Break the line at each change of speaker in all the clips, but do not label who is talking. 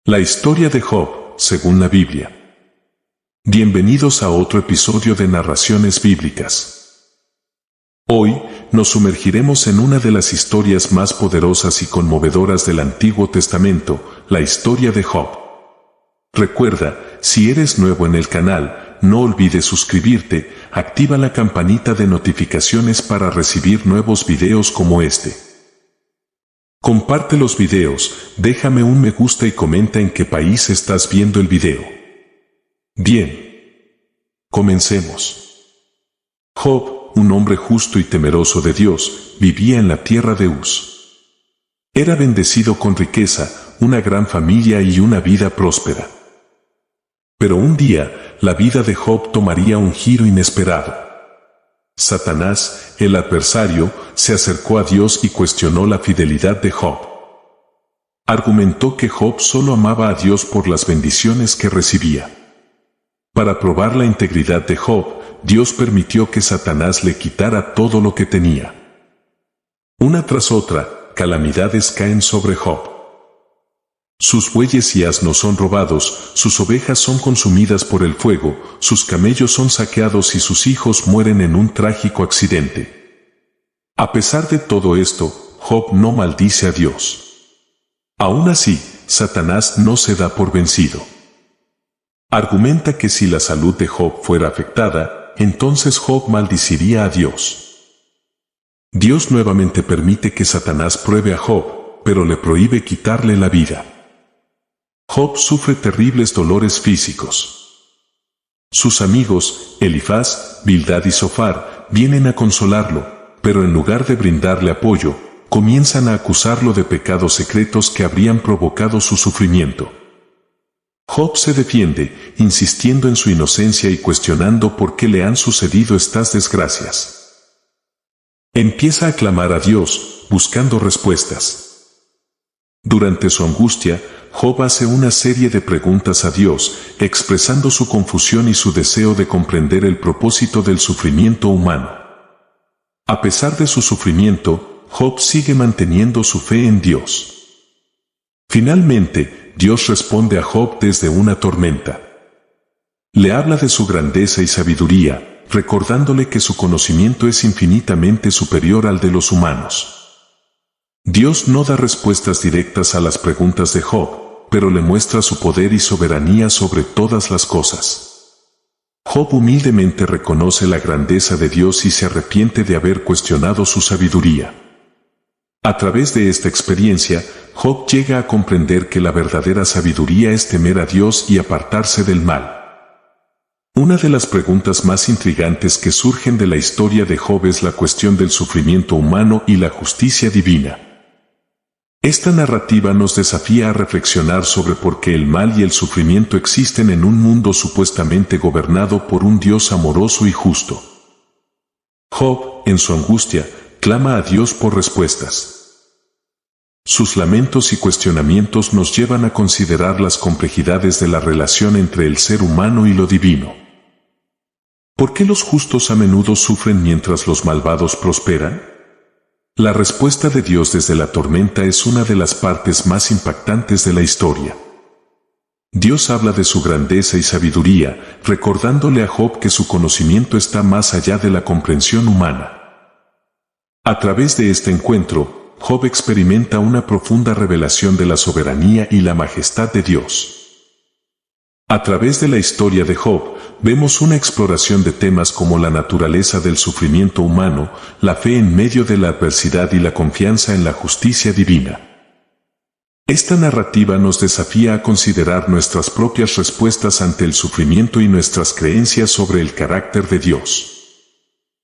La historia de Job, según la Biblia. Bienvenidos a otro episodio de Narraciones Bíblicas. Hoy, nos sumergiremos en una de las historias más poderosas y conmovedoras del Antiguo Testamento, la historia de Job. Recuerda, si eres nuevo en el canal, no olvides suscribirte, activa la campanita de notificaciones para recibir nuevos videos como este. Comparte los videos, déjame un me gusta y comenta en qué país estás viendo el video. Bien. Comencemos. Job, un hombre justo y temeroso de Dios, vivía en la tierra de Uz. Era bendecido con riqueza, una gran familia y una vida próspera. Pero un día, la vida de Job tomaría un giro inesperado. Satanás, el adversario, se acercó a Dios y cuestionó la fidelidad de Job. Argumentó que Job solo amaba a Dios por las bendiciones que recibía. Para probar la integridad de Job, Dios permitió que Satanás le quitara todo lo que tenía. Una tras otra, calamidades caen sobre Job. Sus bueyes y asnos son robados, sus ovejas son consumidas por el fuego, sus camellos son saqueados y sus hijos mueren en un trágico accidente. A pesar de todo esto, Job no maldice a Dios. Aún así, Satanás no se da por vencido. Argumenta que si la salud de Job fuera afectada, entonces Job maldiciría a Dios. Dios nuevamente permite que Satanás pruebe a Job, pero le prohíbe quitarle la vida. Job sufre terribles dolores físicos. Sus amigos, Elifaz, Bildad y Zofar, vienen a consolarlo, pero en lugar de brindarle apoyo, comienzan a acusarlo de pecados secretos que habrían provocado su sufrimiento. Job se defiende, insistiendo en su inocencia y cuestionando por qué le han sucedido estas desgracias. Empieza a clamar a Dios, buscando respuestas. Durante su angustia, Job hace una serie de preguntas a Dios, expresando su confusión y su deseo de comprender el propósito del sufrimiento humano. A pesar de su sufrimiento, Job sigue manteniendo su fe en Dios. Finalmente, Dios responde a Job desde una tormenta. Le habla de su grandeza y sabiduría, recordándole que su conocimiento es infinitamente superior al de los humanos. Dios no da respuestas directas a las preguntas de Job, pero le muestra su poder y soberanía sobre todas las cosas. Job humildemente reconoce la grandeza de Dios y se arrepiente de haber cuestionado su sabiduría. A través de esta experiencia, Job llega a comprender que la verdadera sabiduría es temer a Dios y apartarse del mal. Una de las preguntas más intrigantes que surgen de la historia de Job es la cuestión del sufrimiento humano y la justicia divina. Esta narrativa nos desafía a reflexionar sobre por qué el mal y el sufrimiento existen en un mundo supuestamente gobernado por un Dios amoroso y justo. Job, en su angustia, clama a Dios por respuestas. Sus lamentos y cuestionamientos nos llevan a considerar las complejidades de la relación entre el ser humano y lo divino. ¿Por qué los justos a menudo sufren mientras los malvados prosperan? La respuesta de Dios desde la tormenta es una de las partes más impactantes de la historia. Dios habla de su grandeza y sabiduría, recordándole a Job que su conocimiento está más allá de la comprensión humana. A través de este encuentro, Job experimenta una profunda revelación de la soberanía y la majestad de Dios. A través de la historia de Job, vemos una exploración de temas como la naturaleza del sufrimiento humano, la fe en medio de la adversidad y la confianza en la justicia divina. Esta narrativa nos desafía a considerar nuestras propias respuestas ante el sufrimiento y nuestras creencias sobre el carácter de Dios.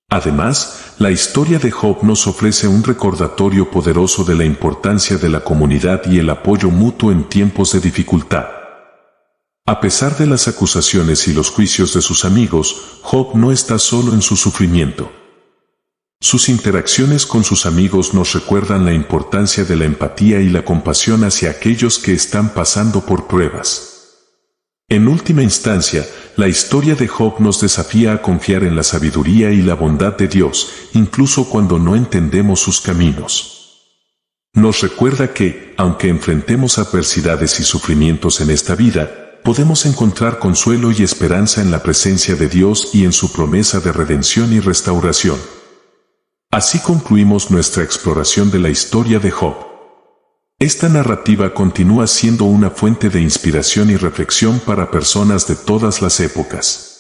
Además, la historia de Job nos ofrece un recordatorio poderoso de la importancia de la comunidad y el apoyo mutuo en tiempos de dificultad. A pesar de las acusaciones y los juicios de sus amigos, Job no está solo en su sufrimiento. Sus interacciones con sus amigos nos recuerdan la importancia de la empatía y la compasión hacia aquellos que están pasando por pruebas. En última instancia, la historia de Job nos desafía a confiar en la sabiduría y la bondad de Dios, incluso cuando no entendemos sus caminos. Nos recuerda que, aunque enfrentemos adversidades y sufrimientos en esta vida, podemos encontrar consuelo y esperanza en la presencia de Dios y en su promesa de redención y restauración. Así concluimos nuestra exploración de la historia de Job. Esta narrativa continúa siendo una fuente de inspiración y reflexión para personas de todas las épocas.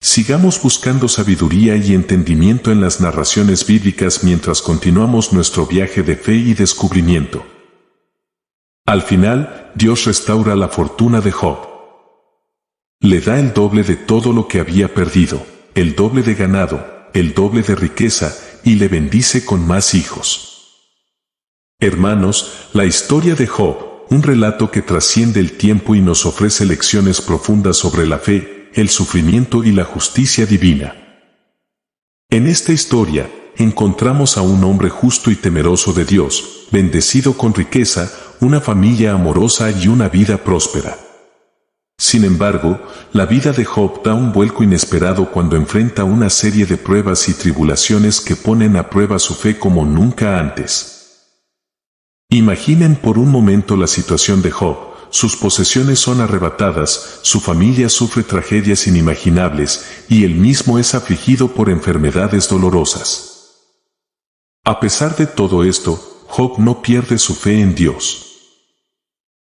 Sigamos buscando sabiduría y entendimiento en las narraciones bíblicas mientras continuamos nuestro viaje de fe y descubrimiento. Al final, Dios restaura la fortuna de Job. Le da el doble de todo lo que había perdido, el doble de ganado, el doble de riqueza, y le bendice con más hijos. Hermanos, la historia de Job, un relato que trasciende el tiempo y nos ofrece lecciones profundas sobre la fe, el sufrimiento y la justicia divina. En esta historia, encontramos a un hombre justo y temeroso de Dios, bendecido con riqueza, una familia amorosa y una vida próspera. Sin embargo, la vida de Job da un vuelco inesperado cuando enfrenta una serie de pruebas y tribulaciones que ponen a prueba su fe como nunca antes. Imaginen por un momento la situación de Job. Sus posesiones son arrebatadas, su familia sufre tragedias inimaginables, y él mismo es afligido por enfermedades dolorosas. A pesar de todo esto, Job no pierde su fe en Dios.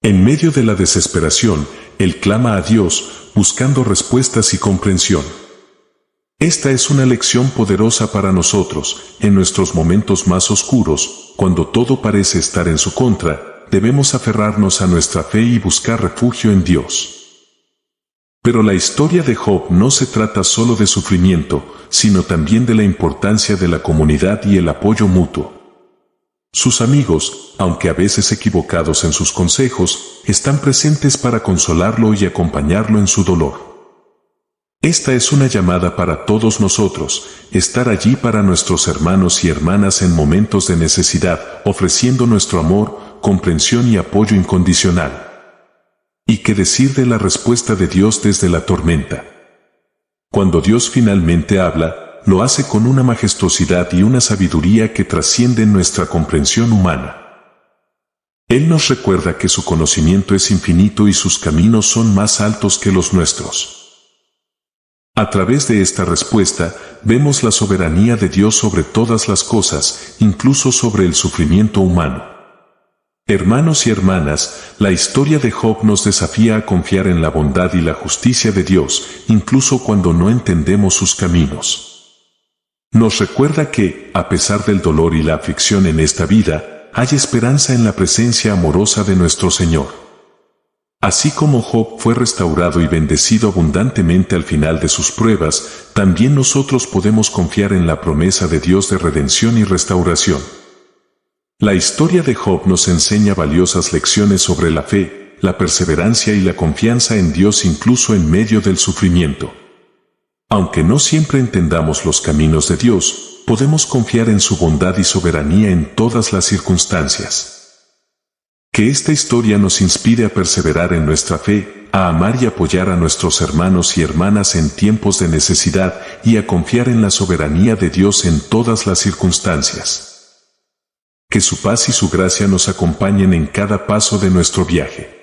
En medio de la desesperación, él clama a Dios, buscando respuestas y comprensión. Esta es una lección poderosa para nosotros, en nuestros momentos más oscuros, cuando todo parece estar en su contra. Debemos aferrarnos a nuestra fe y buscar refugio en Dios. Pero la historia de Job no se trata solo de sufrimiento, sino también de la importancia de la comunidad y el apoyo mutuo. Sus amigos, aunque a veces equivocados en sus consejos, están presentes para consolarlo y acompañarlo en su dolor. Esta es una llamada para todos nosotros, estar allí para nuestros hermanos y hermanas en momentos de necesidad, ofreciendo nuestro amor, comprensión y apoyo incondicional. ¿Y qué decir de la respuesta de Dios desde la tormenta? Cuando Dios finalmente habla, lo hace con una majestuosidad y una sabiduría que trascienden nuestra comprensión humana. Él nos recuerda que su conocimiento es infinito y sus caminos son más altos que los nuestros. A través de esta respuesta, vemos la soberanía de Dios sobre todas las cosas, incluso sobre el sufrimiento humano. Hermanos y hermanas, la historia de Job nos desafía a confiar en la bondad y la justicia de Dios, incluso cuando no entendemos sus caminos. Nos recuerda que, a pesar del dolor y la aflicción en esta vida, hay esperanza en la presencia amorosa de nuestro Señor. Así como Job fue restaurado y bendecido abundantemente al final de sus pruebas, también nosotros podemos confiar en la promesa de Dios de redención y restauración. La historia de Job nos enseña valiosas lecciones sobre la fe, la perseverancia y la confianza en Dios incluso en medio del sufrimiento. Aunque no siempre entendamos los caminos de Dios, podemos confiar en su bondad y soberanía en todas las circunstancias. Que esta historia nos inspire a perseverar en nuestra fe, a amar y apoyar a nuestros hermanos y hermanas en tiempos de necesidad y a confiar en la soberanía de Dios en todas las circunstancias. Que su paz y su gracia nos acompañen en cada paso de nuestro viaje.